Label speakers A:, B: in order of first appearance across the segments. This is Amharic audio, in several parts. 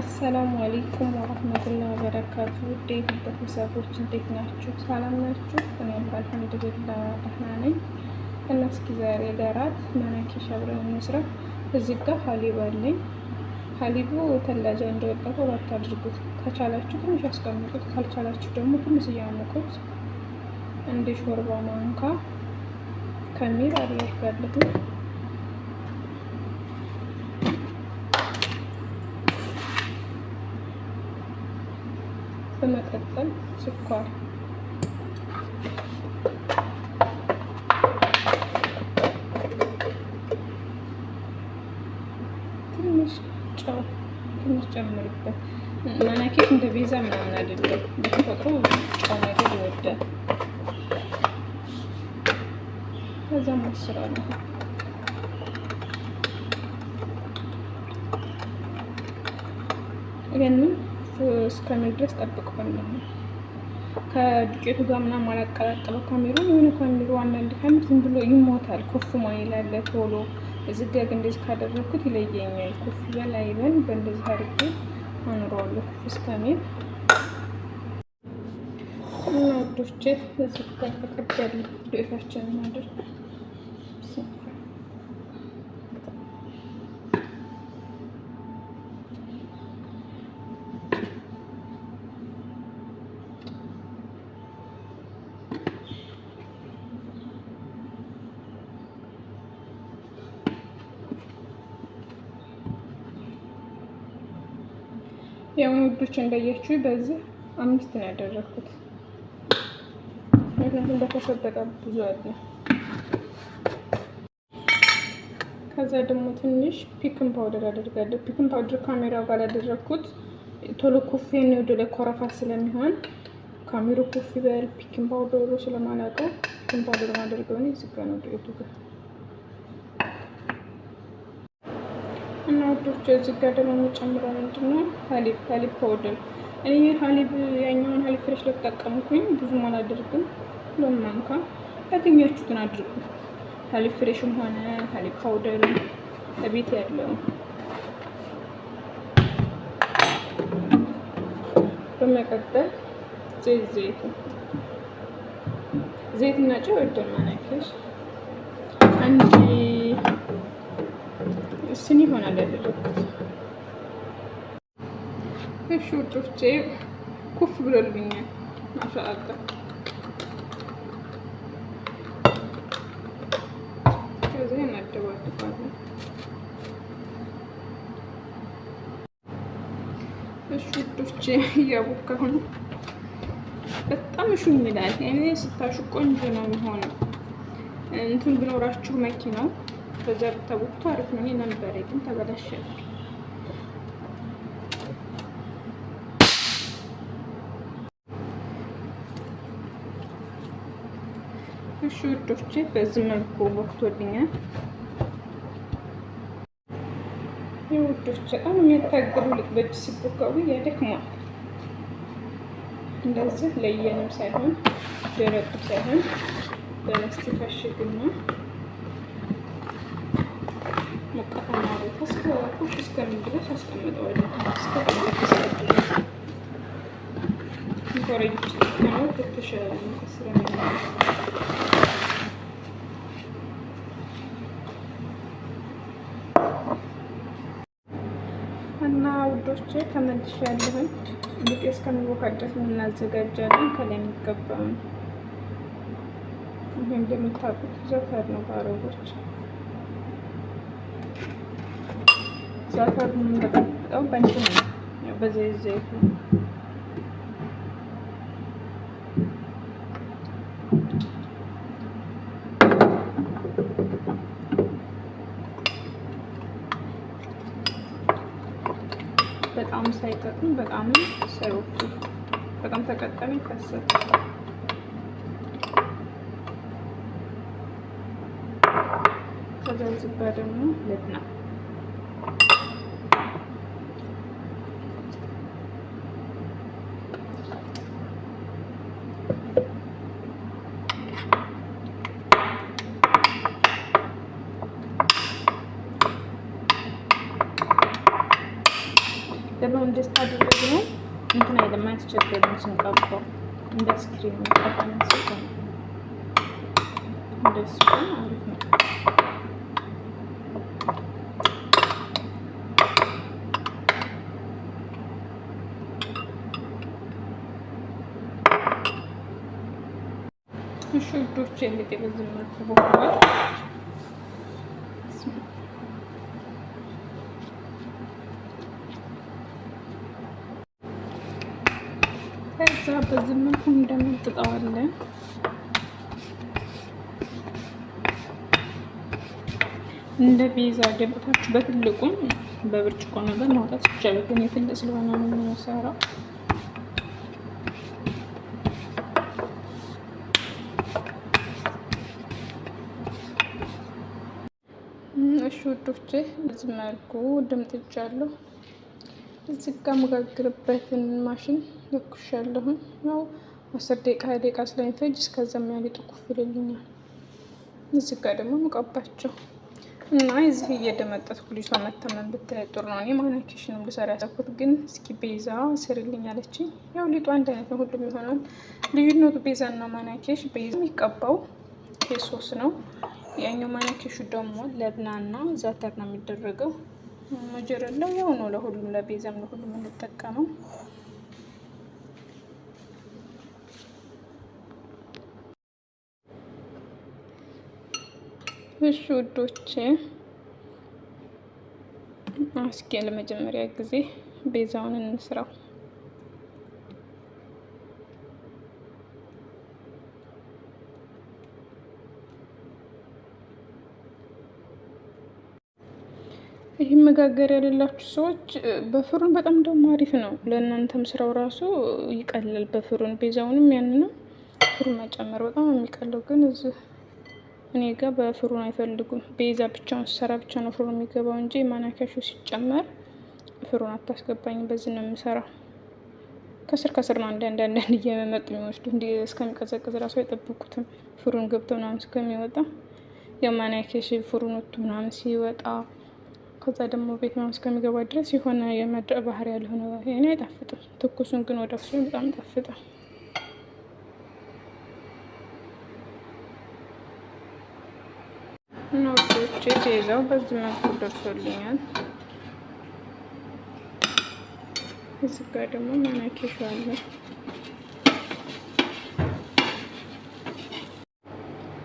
A: አሰላሙ አለይኩም ወራህመቱላሂ ወበረካቱ። ውዴት ቤተሰቦች እንዴት ናችሁ? ሰላም ናችሁ? እኔ አልሐምዱሊላህ ደህና ነኝ። እና እስኪ ዛሬ ለራት መናኪሽ አብረን እንስራ። እዚህ ጋር ሀሊብ አለኝ። ሀሊቡ ተላጃ እንደወጣው ወራት አድርጉት። ከቻላችሁ ትንሽ አስቀምጡት፣ ካልቻላችሁ ደግሞ ትንሽ እያሞቁት እንደ ሾርባ ማንካ ከሚል አድርጋለሁ። በመቀጠል ስኳር፣ ትንሽ ጨው ጨምርበት። መናኬት እንደ ቤዛ ምናምን አይደለም፣ በተፈጥሮ ጨው ነገር ይወዳል። ከዛ ማስራለሁ። ይሄንን እስከሚል ድረስ ጠብቀዋለሁ። ከዱቄቱ ጋር ምናምን አላቀላቀለው። ካሜሩን የሆነ ካሜሩ አንዳንድ ካሜር ዝም ብሎ ይሞታል። ኩፍ ማይል አለ ቶሎ። እዚህ ጋር እንደዚህ ካደረኩት ይለየኛል። ኩፍ ይበል አይበል በእንደዚህ አድርጌ አኑረዋለሁ ኩፍ እስከሚል እና ወዶቼ እዚህ ጋር ተቀበል ዱቄታችንን አድርግ ያው ውዶች እንዳያችሁ በዚህ 5 ነው ያደረኩት። ምክንያቱም በተሰበቀ ብዙ አለ። ከዛ ደግሞ ትንሽ ፒክን ፓውደር አደርጋለሁ። ፒክን ፓውደር ካሜራው ጋር ያደረኩት ቶሎ ኩፍ ነው ወደ ላይ ኮረፋ ስለሚሆን ካሜራው ኩፍ ይበል ፒክን ፓውደሩ ስለማላውቀው ፒክን ፓውደር ማድረግ ነው። እዚህ ጋር ነው ዱቄቱ ጋር እና ወዶች እዚህ ጋር ደግሞ የምጨምረው ምንድነው ሀሊብ ፓውደር። እኔ ሀሊብ ያኛውን ሀሊብ ፍሬሽ ለተጠቀምኩኝ ብዙም አላደርግም። ለማንካ ያገኛችሁትን አድርጉ። ሀሊብ ፍሬሽም ሆነ ሀሊብ ፓውደር ለቤት ያለው። በመቀጠል ዘይትና ጨው ወደማናከሽ አንድ ስኒ ይሆናል ያደረኩት። እሺ ውዶቼ ኩፍ ብሎልኛል ማሻአላ። ከዛ እናደባልባለን። እሺ ውዶቼ እያቦካሁ ነው። በጣም ሹም ይላል። እኔ ስታሹ ቆንጆ ነው የሚሆነው። እንትን ቢኖራችሁ መኪናው በዛ ብታቦኩት አሪፍ ነው። እኔ ነበር ግን ተበላሸ። እሺ ውዶቼ በዚህ መልኩ ቦክቶልኛል። ውዶቼ በጣም የሚያታግሉ በእጅ ሲቦካው ያደክማል። እንደዚህ ለየንም ሳይሆን ደረቁ ሳይሆን በላስቲክ አሽግና ሙቀታማ ቦታ እስከ እስከምን ድረስ አስቀምጠዋለሁ። ኮረጅ ነው ከተሻለ ከስረኛ እና ውዶቼ ተመልሻለሁ። ዱቄት እስከሚቦካ ድረስ እናዘጋጃለን። ከላይ የሚገባው ይሄ እንደምታውቁት ዘፈር ነው ባረቦች ዛታር ምን በጣም በእንትን ነው በዘይት በጣም ሳይቀጥን በጣም ሳይወፍሩ በጣም ተቀጠለ ይፈሰል። ከዛ ዝባ ደግሞ ለትና እንደዚህ ታደርጉ እንትን አይደለም አያስቸግርም። ስንቀባው እንደ ስክሪን ቀባን ሲሆን እንደዚህ አሪፍ ነው። እሺ ውዶቼ እንግዲህ በዚህ መልኩ በኋላ ከዛ በዚህ መልኩ እንደምንጥጠዋለን። እንደ ፒዛ ደብታችሁ በትልቁም በብርጭቆ ነገር ማውጣት ይቻላል። ግን የትልቅ ስለሆነ ነው የምንሰራው። እሺ ውዶቼ በዚህ መልኩ ድምጥቻለሁ። እዚህ ጋር መጋግርበትን ማሽን ለኩሻለሁ። ያው 10 ደቂቃ 20 ደቂቃ ስለሚፈጅ እስከዛም ያለ ጥቁፍ ይልልኛል። እዚህ ጋር ደግሞ መቀባቸው እና እዚህ እየደመጠጥኩ ልጅቷ መተመን ብትለይ ጥሩ ነው። እኔ ማናኬሽንም ልሰራ ያሰብኩት ግን እስኪ ቤዛ ስሪልኝ አለችኝ። ያው ሊጡ አንድ አይነት ነው ሁሉም ይሆናል። ልዩነቱ ቤዛ እና ማናኬሽ ቤዛ የሚቀባው ኬሶስ ነው። ያኛው ማናኬሹ ደግሞ ለብናና ዛተር ነው የሚደረገው። መጀረላው ያው ነው ለሁሉም ለቤዛም ለሁሉም እንጠቀመው። እሺ ውዶቼ እስኪ ለመጀመሪያ ጊዜ ቤዛውን እንስራው። ይህ መጋገር ያሌላችሁ ሰዎች በፍሩን በጣም ደግሞ አሪፍ ነው። ለእናንተም ስራው ራሱ ይቀላል በፍሩን። ቤዛውንም ያንንም ፍሩን መጨመር በጣም የሚቀለው ግን እዚህ እኔ ጋር በፍሩን አይፈልጉም። ቤዛ ብቻውን ሰራ ብቻ ነው ፍሩን የሚገባው እንጂ ማናካሹ ሲጨመር ፍሩን አታስገባኝም። በዚህ ነው የምሰራው። ከስር ከስር ነው አንዳንድ እየመጡ የሚወስዱ እንዲ እስከሚቀዘቅዝ ራሱ አይጠብቁትም። ፍሩን ገብተው ምናምን እስከሚወጣ የማናካሽ ፍሩን ወጥቶ ምናምን ሲወጣ ከዛ ደግሞ ቤት ምናምን እስከሚገባ ድረስ የሆነ የመድረቅ ባህሪ ያልሆነ እኔ አይጣፍጥም። ትኩሱን ግን ወደ ፍሩን በጣም ይጣፍጣል። እና ወዶቼ ቤዛው በዚህ መልኩ ደርሶልኛል። እዚህ ጋር ደግሞ ማናኬሽ አለ።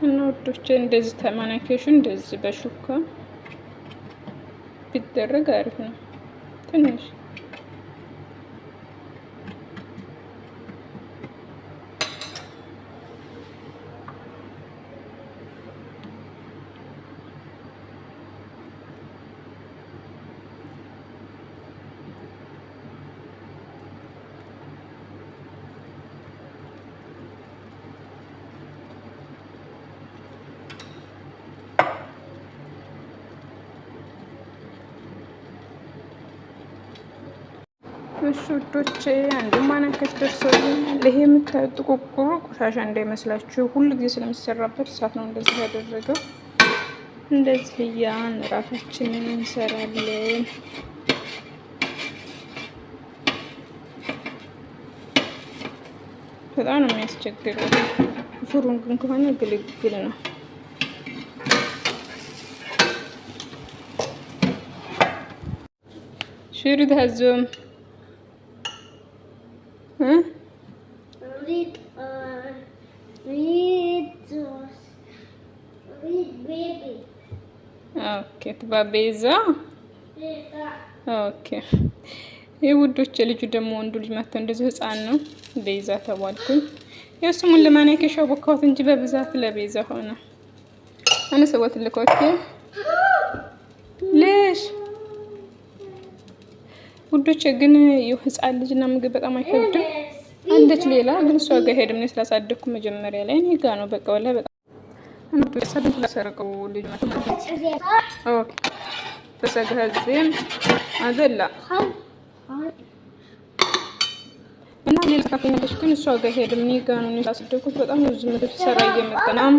A: እና ወዶቼ እንደዚህ ተማናኬሹ እንደዚህ በሹካ ቢደረግ አሪፍ ነው። ትንሽ እሺ ውዶቼ አንዱ ማናከሽ ደርሶልኛል። ይሄ የምታዩት ጥቁቁሩ ቆሻሻ እንዳይመስላችሁ ሁሉ ጊዜ ስለሚሰራበት እሳት ነው እንደዚህ ያደረገው። እንደዚህ ያን ራሳችንን እንሰራለን። በጣም ነው የሚያስቸግረው። ፍሩን ግን ከሆነ ግልግል ነው። ሽሪት ሀዞም ኦኬ ቤዛ ኦኬ። የውዶች ልጁ ደግሞ ወንዱ ልጅ መጥቶ እንደዚህ ህፃን ነው ቤዛ ተባልኩኝ። የስሙን ለማናኬሻው ቦካውት እንጂ በብዛት ለቤዛ ሆነ። እኔ ሰውት ልኮት ለሽ ውዶች ግን የህፃን ልጅና ምግብ በጣም አይከብድም። አንደች ሌላ ግን እሷ ጋር ሄድም ነው ስላሳደኩ መጀመሪያ ላይ እኔ ጋር ነው በቃ ወላሂ በጣም አንዱ ሰደት ለሰርቀው ልጅ ማለት ኦኬ ተሰጋዘም አዘላ እና ሌላ ካፈኛለች ግን እሷ ጋር ሄድም እኔ ጋር ነው ስላሳደኩት በጣም ብዙ ምግብ ሰራ እየመጣናም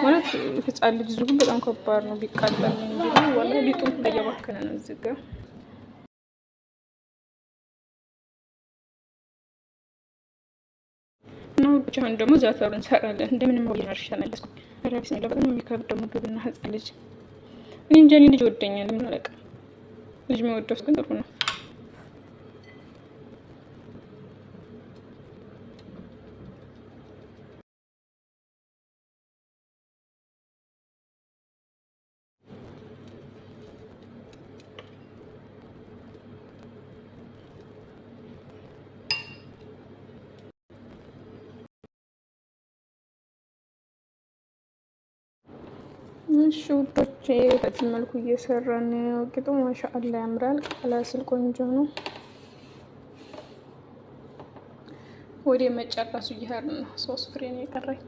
A: ማለት ህፃን ልጅ ዝጉ በጣም ከባድ ነው። ቢቃጠል እንጂ ወላሂ ሊጡን እያባከነ ነው እዚህ ጋር ነው ብቻ። አሁን ደግሞ ዛተሩ እንሰራለን። እንደምንም ነው ይናርሽ ተመለስኩ። አራቢስ ነው በጣም የሚከብደው ምግብና ህፃን ልጅ እኔ እንጃ ልጅ ወደኛል ምን አለቀ ልጅ የሚወደው ግን ጥሩ ነው። እሺ ውዶቼ በዚህ መልኩ እየሰራን ነው። ቂጡ ማሻአላ ያምራል። ቀላስል ቆንጆ ነው። ወደ መጨረሱ እየሄድን ነው። 3 ፍሬ ነው የቀረኝ።